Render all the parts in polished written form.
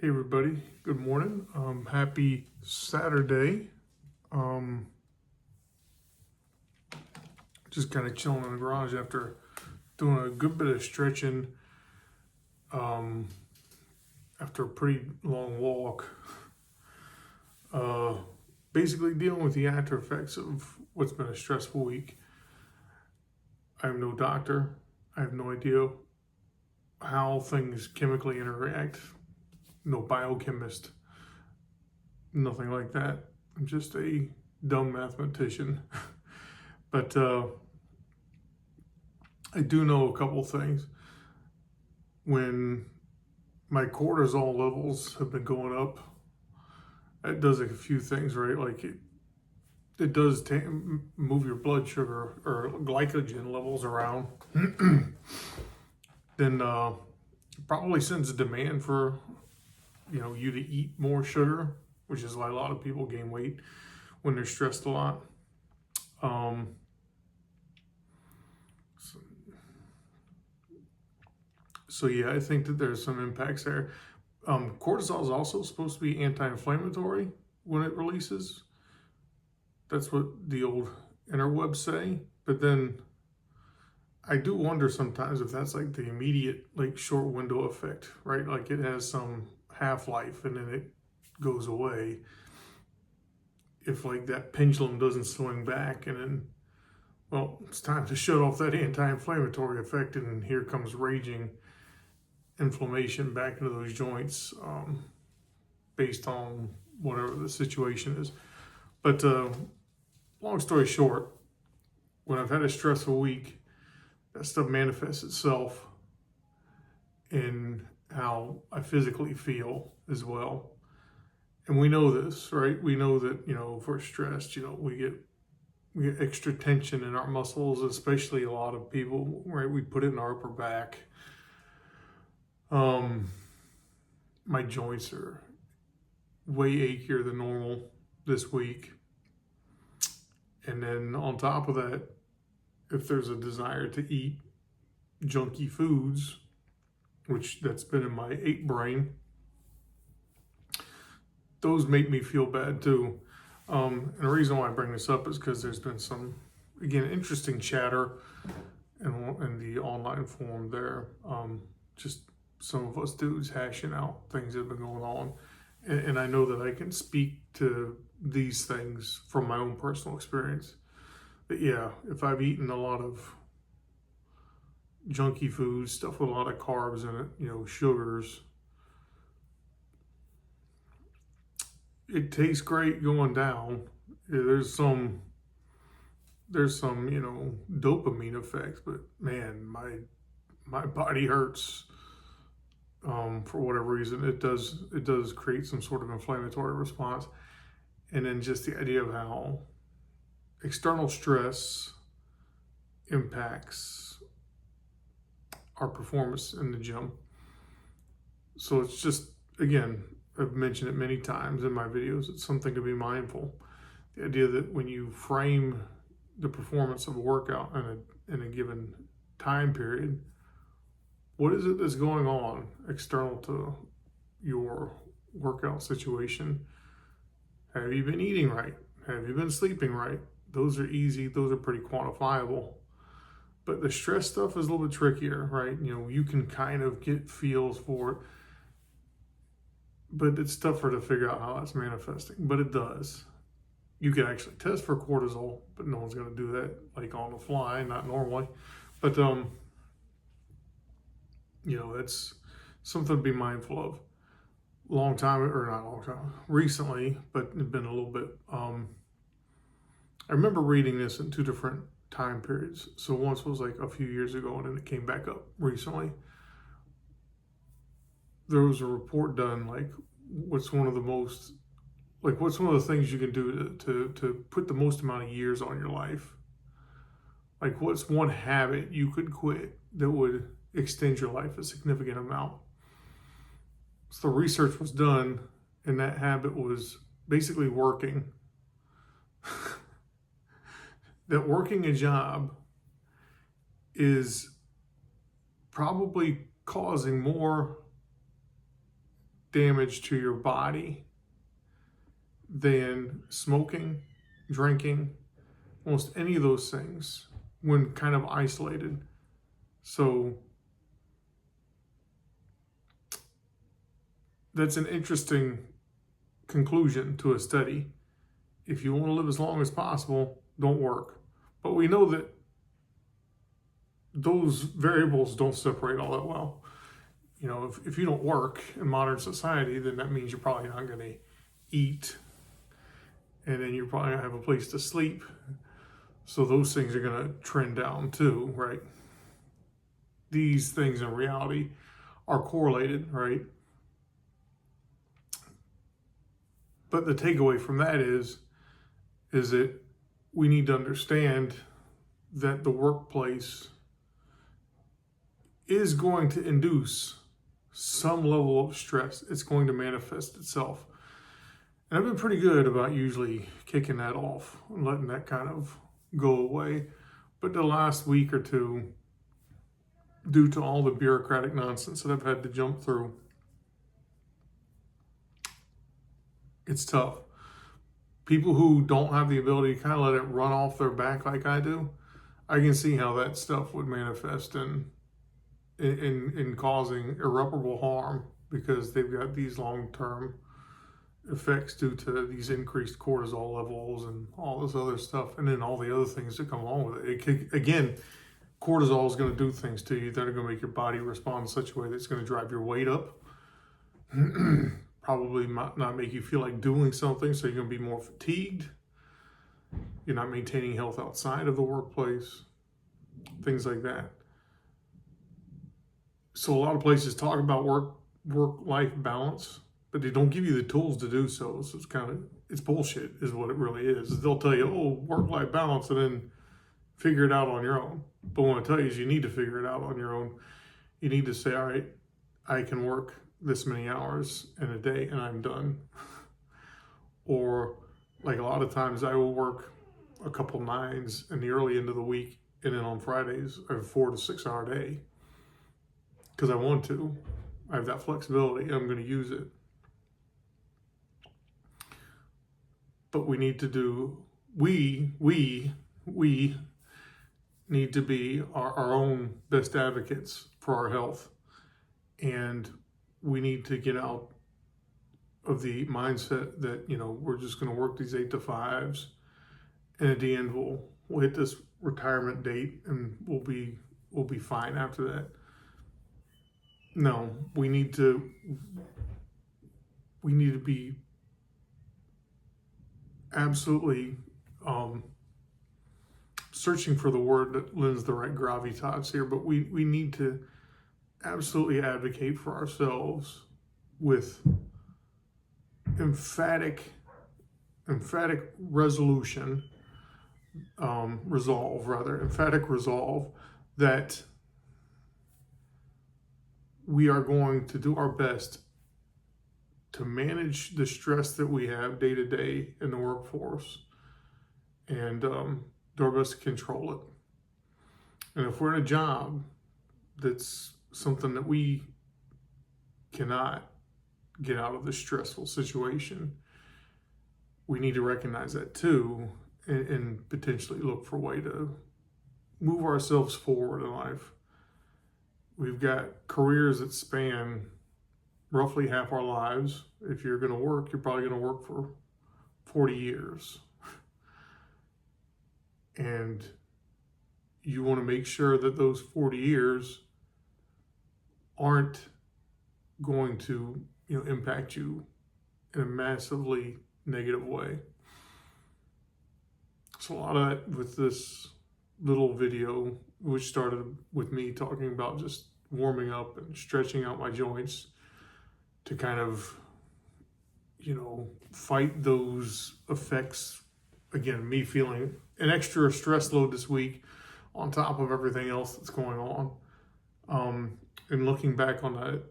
Hey everybody, good morning. Happy Saturday. Just kind of chilling in the garage after doing a good bit of stretching after a pretty long walk. Basically dealing with the after effects of what's been a stressful week. I have no doctor. I have no idea how things chemically interact. No biochemist. Nothing like that. I'm just a dumb mathematician. But I do know a couple things. When my cortisol levels have been going up, it does a few things, right? Like it does move your blood sugar or glycogen levels around. Then probably sends a demand for you to eat more sugar, which is why a lot of people gain weight when they're stressed a lot. So yeah, I think that there's some impacts there. Cortisol is also supposed to be anti-inflammatory when it releases. That's what the old interwebs say. But then I do wonder sometimes if that's like the immediate, like short window effect, right? Like it has some half-life and then it goes away. If like that pendulum doesn't swing back and then, well, it's time to shut off that anti-inflammatory effect and here comes raging inflammation back into those joints based on whatever the situation is. But long story short, when I've had a stressful week, that stuff manifests itself in how I physically feel as well. And we know this, right? We know that, if we're stressed, we get extra tension in our muscles, especially a lot of people, right? We put it in our upper back. My joints are way achier than normal this week. And then on top of that, if there's a desire to eat junky foods, which that's been in my ape brain, those make me feel bad too. And the reason why I bring this up is because there's been some, again, interesting chatter in the online forum there. Just some of us dudes hashing out things that have been going on. And I know that I can speak to these things from my own personal experience. But yeah, if I've eaten a lot of junky foods, stuff with a lot of carbs in it, sugars, it tastes great going down. There's some dopamine effects, but man, my body hurts for whatever reason. It does create some sort of inflammatory response. And then just the idea of how external stress impacts our performance in the gym. So it's just, again, I've mentioned it many times in my videos, it's something to be mindful. The idea that when you frame the performance of a workout in a given time period, what is it that's going on external to your workout situation? Have you been eating right? Have you been sleeping right? Those are easy. Those are pretty quantifiable. But the stress stuff is a little bit trickier, right? You can kind of get feels for it, but it's tougher to figure out how that's manifesting. But it does. You can actually test for cortisol, but no one's going to do that like on the fly, not normally. But that's something to be mindful of. Recently, but it's been a little bit. I remember reading this in two different time periods. So once was like a few years ago, and then it came back up recently. There was a report done, like what's one of the things you can do to put the most amount of years on your life? Like what's one habit you could quit that would extend your life a significant amount? So the research was done, and that habit was basically working. That working a job is probably causing more damage to your body than smoking, drinking, almost any of those things when kind of isolated. So that's an interesting conclusion to a study. If you want to live as long as possible, don't work. But we know that those variables don't separate all that well. You know, if you don't work in modern society, then that means you're probably not going to eat. And then you're probably going to have a place to sleep. So those things are going to trend down too, right? These things in reality are correlated, right? But the takeaway from that is that we need to understand that the workplace is going to induce some level of stress. It's going to manifest itself. And I've been pretty good about usually kicking that off and letting that kind of go away. But the last week or two, due to all the bureaucratic nonsense that I've had to jump through, it's tough. People who don't have the ability to kind of let it run off their back like I do, I can see how that stuff would manifest in causing irreparable harm, because they've got these long-term effects due to these increased cortisol levels and all this other stuff, and then all the other things that come along with it. Again, cortisol is going to do things to you that are going to make your body respond in such a way that's going to drive your weight up. Probably not make you feel like doing something, so you're going to be more fatigued. You're not maintaining health outside of the workplace, things like that. So a lot of places talk about work-life balance, but they don't give you the tools to do so. So it's bullshit is what it really is. They'll tell you, oh, work-life balance, and then figure it out on your own. But what I tell you is you need to figure it out on your own. You need to say, all right, I can work this many hours in a day and I'm done. Or like a lot of times I will work a couple nines in the early end of the week, and then on Fridays I have a 4 to 6 hour day because I want to. I have that flexibility. I'm going to use it. But we need to do, we need to be our own best advocates for our health. And we need to get out of the mindset that, you know, we're just going to work these 8 to 5s, and at the end we'll hit this retirement date and we'll be fine after that. No, we need to be absolutely searching for the word that lends the right gravitas here, but we need to absolutely advocate for ourselves with emphatic resolve that we are going to do our best to manage the stress that we have day to day in the workforce, and do our best to control it. And if we're in a job that's something that we cannot get out of this stressful situation, we need to recognize that too, and potentially look for a way to move ourselves forward in life. We've got careers that span roughly half our lives. If you're going to work, you're probably going to work for 40 years. And you want to make sure that those 40 years aren't going to, impact you in a massively negative way. So a lot of that with this little video, which started with me talking about just warming up and stretching out my joints to kind of, fight those effects. Again, me feeling an extra stress load this week on top of everything else that's going on. And looking back on that,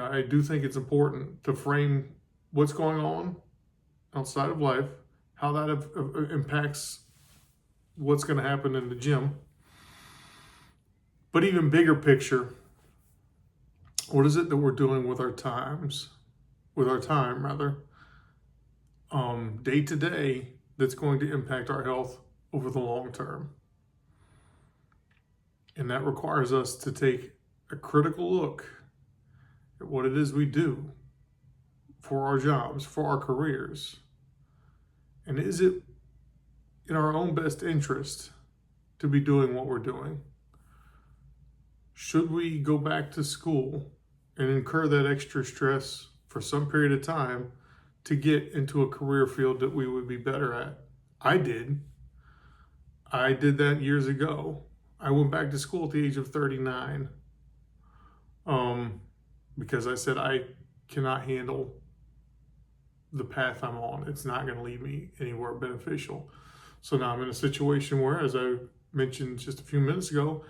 I do think it's important to frame what's going on outside of life, how that impacts what's going to happen in the gym. But even bigger picture, what is it that we're doing with our times? with our time rather, day to day, that's going to impact our health over the long term. And that requires us to take a critical look at what it is we do for our jobs, for our careers. And is it in our own best interest to be doing what we're doing? Should we go back to school and incur that extra stress for some period of time to get into a career field that we would be better at? I did. I did that years ago. I went back to school at the age of 39 because I said I cannot handle the path I'm on. It's not going to lead me anywhere beneficial. So now I'm in a situation where, as I mentioned just a few minutes ago,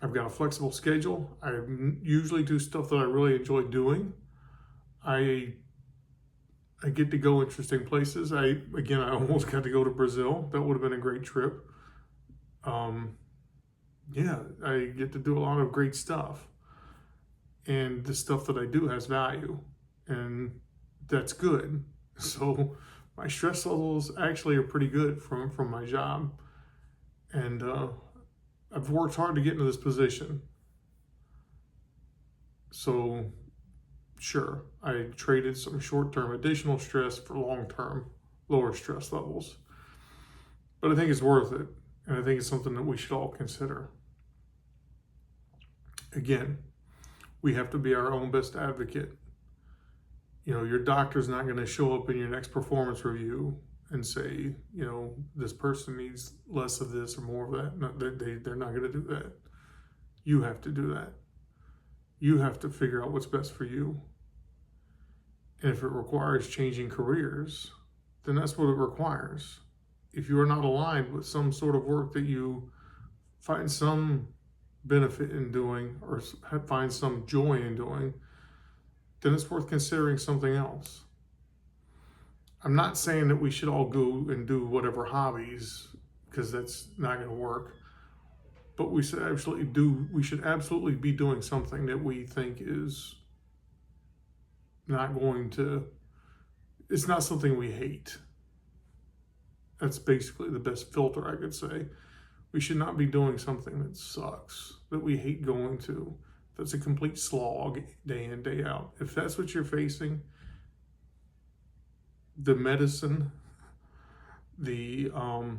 I've got a flexible schedule. I usually do stuff that I really enjoy doing. I get to go interesting places. I almost got to go to Brazil. That would have been a great trip. I get to do a lot of great stuff. And the stuff that I do has value. And that's good. So my stress levels actually are pretty good from my job. And I've worked hard to get into this position. So sure, I traded some short-term additional stress for long-term lower stress levels. But I think it's worth it. And I think it's something that we should all consider. Again, we have to be our own best advocate. You know, your doctor's not going to show up in your next performance review and say, you know, this person needs less of this or more of that. No, they're not going to do that. You have to do that. You have to figure out what's best for you. And if it requires changing careers, then that's what it requires. If you are not aligned with some sort of work that you find some benefit in doing or find some joy in doing, then it's worth considering something else. I'm not saying that we should all go and do whatever hobbies, because that's not going to work. But we should absolutely be doing something that we think is it's not something we hate. That's basically the best filter I could say. We should not be doing something that sucks, that we hate going to, that's a complete slog day in, day out. If that's what you're facing, the medicine, or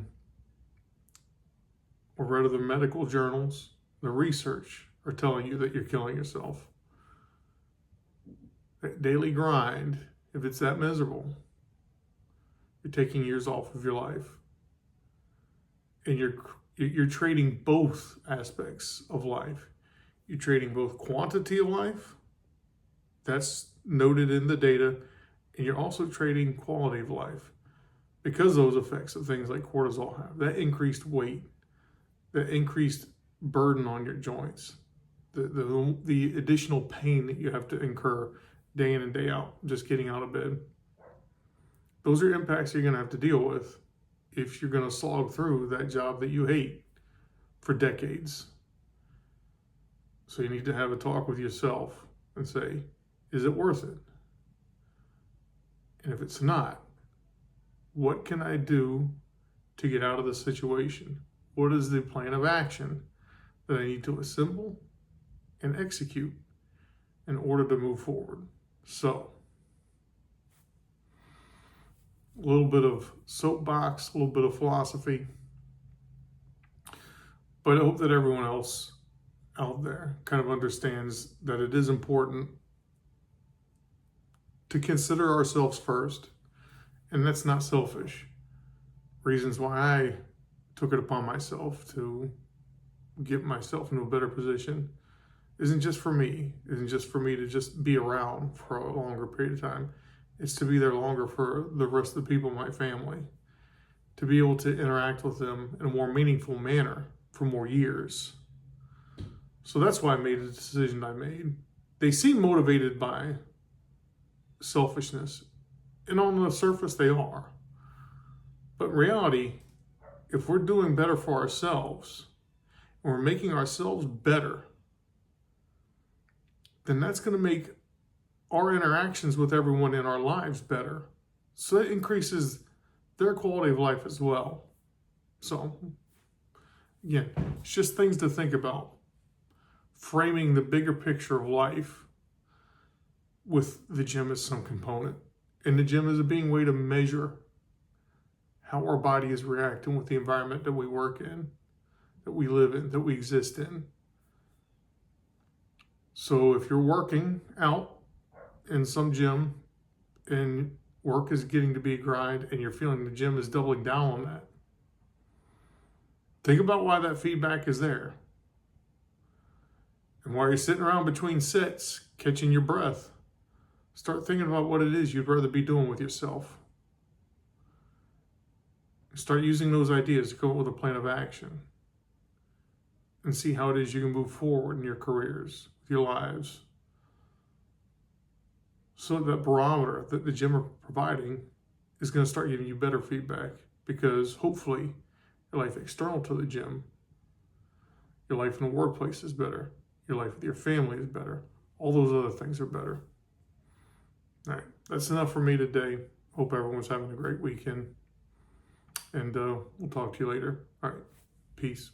rather the medical journals, the research are telling you that you're killing yourself. That daily grind, if it's that miserable, you're taking years off of your life. And you're trading both aspects of life. You're trading both quantity of life, that's noted in the data, and you're also trading quality of life because those effects of things like cortisol have. That increased weight, that increased burden on your joints, the additional pain that you have to incur day in and day out, just getting out of bed. Those are impacts you're going to have to deal with if you're going to slog through that job that you hate for decades. So you need to have a talk with yourself and say, is it worth it? And if it's not, what can I do to get out of the situation? What is the plan of action that I need to assemble and execute in order to move forward? So, a little bit of soapbox, a little bit of philosophy. But I hope that everyone else out there kind of understands that it is important to consider ourselves first. And that's not selfish. Reasons why I took it upon myself to get myself into a better position isn't just for me to just be around for a longer period of time. It's to be there longer for the rest of the people in my family, to be able to interact with them in a more meaningful manner for more years. So that's why I made the decision I made. They seem motivated by selfishness, and on the surface they are. But in reality, if we're doing better for ourselves, and we're making ourselves better, then that's going to make our interactions with everyone in our lives better. So that increases their quality of life as well. So, again, it's just things to think about. Framing the bigger picture of life with the gym as some component. And the gym is a being way to measure how our body is reacting with the environment that we work in, that we live in, that we exist in. So if you're working out in some gym and work is getting to be a grind and you're feeling the gym is doubling down on that, think about why that feedback is there. And while you're sitting around between sets, catching your breath, start thinking about what it is you'd rather be doing with yourself. Start using those ideas to come up with a plan of action and see how it is you can move forward in your careers, your lives. So that barometer that the gym are providing is going to start giving you better feedback, because hopefully your life external to the gym, your life in the workplace is better, your life with your family is better, all those other things are better. All right, that's enough for me today. Hope everyone's having a great weekend, and we'll talk to you later. All right, peace.